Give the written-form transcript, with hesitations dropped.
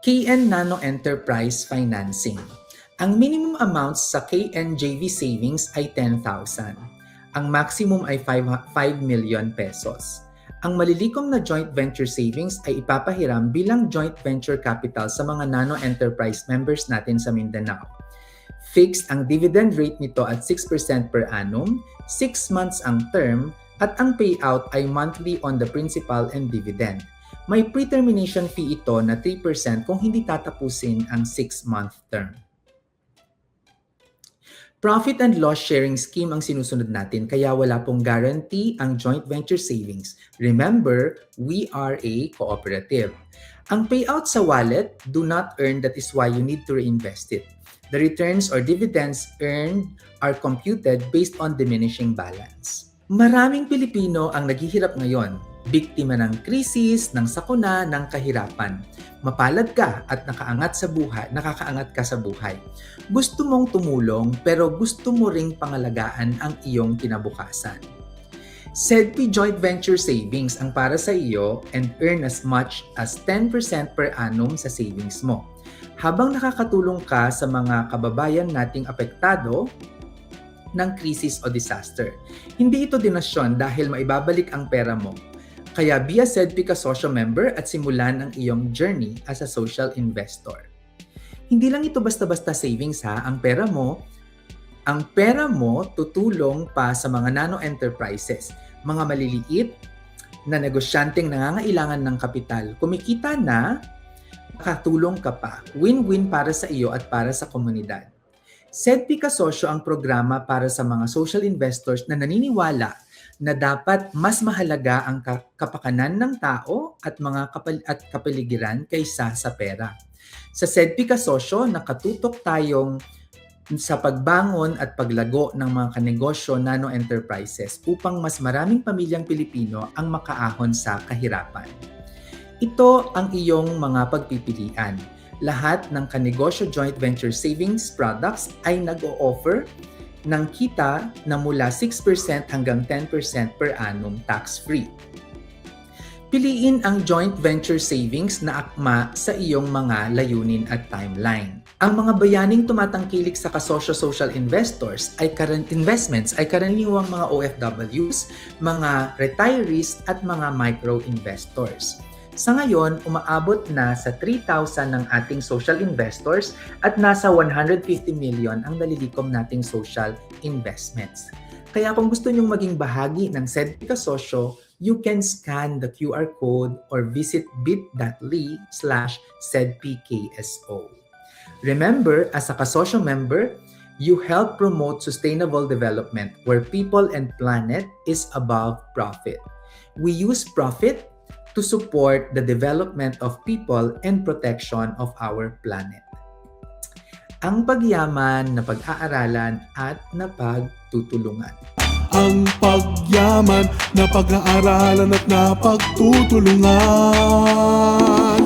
KN Nano Enterprise Financing. Ang minimum amounts sa KNJV Savings ay 10,000. Ang maximum ay 5 million pesos. Ang malilikom na joint venture savings ay ipapahiram bilang joint venture capital sa mga nano enterprise members natin sa Mindanao. Fixed ang dividend rate nito at 6% per annum, 6 months ang term, at ang payout ay monthly on the principal and dividend. May pre-termination fee ito na 3% kung hindi tatapusin ang 6-month term. Profit and loss sharing scheme ang sinusunod natin kaya wala pong guarantee ang joint venture savings. Remember, we are a cooperative. Ang payout sa wallet, do not earn, that is why you need to reinvest it. The returns or dividends earned are computed based on diminishing balance. Maraming Pilipino ang naghihirap ngayon, biktima ng krisis, ng sakuna, ng kahirapan. Mapalad ka at nakakaangat ka sa buhay. Gusto mong tumulong pero gusto mo ring pangalagaan ang iyong kinabukasan. SEDPI Joint Venture Savings ang para sa iyo and earn as much as 10% per annum sa savings mo. Habang nakakatulong ka sa mga kababayan nating apektado ng krisis o disaster. Hindi ito donasyon dahil maibabalik ang pera mo. Kaya be a SEDPI Kasosyo member at simulan ang iyong journey as a social investor. Hindi lang ito basta-basta savings ha, ang pera mo tutulong pa sa mga nano enterprises, mga maliliit na negosyanteng nangangailangan ng kapital. Kumikita na, makatulong ka pa. Win-win para sa iyo at para sa komunidad. SEDPI Kasosyo ang programa para sa mga social investors na naniniwala na dapat mas mahalaga ang kapakanan ng tao at mga kapaligiran kaysa sa pera. Sa SEDPI Kasosyo, nakatutok tayong sa pagbangon at paglago ng mga kanegosyo nano enterprises upang mas maraming pamilyang Pilipino ang makaahon sa kahirapan. Ito ang iyong mga pagpipilian. Lahat ng kanegosyo joint venture savings products ay nag-o-offer ng kita na mula 6% hanggang 10% per annum tax-free. Piliin ang joint venture savings na akma sa iyong mga layunin at timeline. Ang mga bayaning tumatangkilik sa kasosyo social investors ay investments ay karaniwang mga OFWs, mga retirees at mga micro-investors. Sa ngayon, umaabot na sa 3,000 ng ating social investors at nasa 150 million ang nalilikom nating social investments. Kaya kung gusto nyong maging bahagi ng SEDPI Kasosyo, you can scan the QR code or visit bit.ly/SEDPIKSO. Remember, as a Kasosyo member, you help promote sustainable development where people and planet is above profit. We use profit to support the development of people and protection of our planet. Ang pagyaman na pag-aaralan at napagtutulungan. Ang pagyaman na pag-aaralan at napagtutulungan.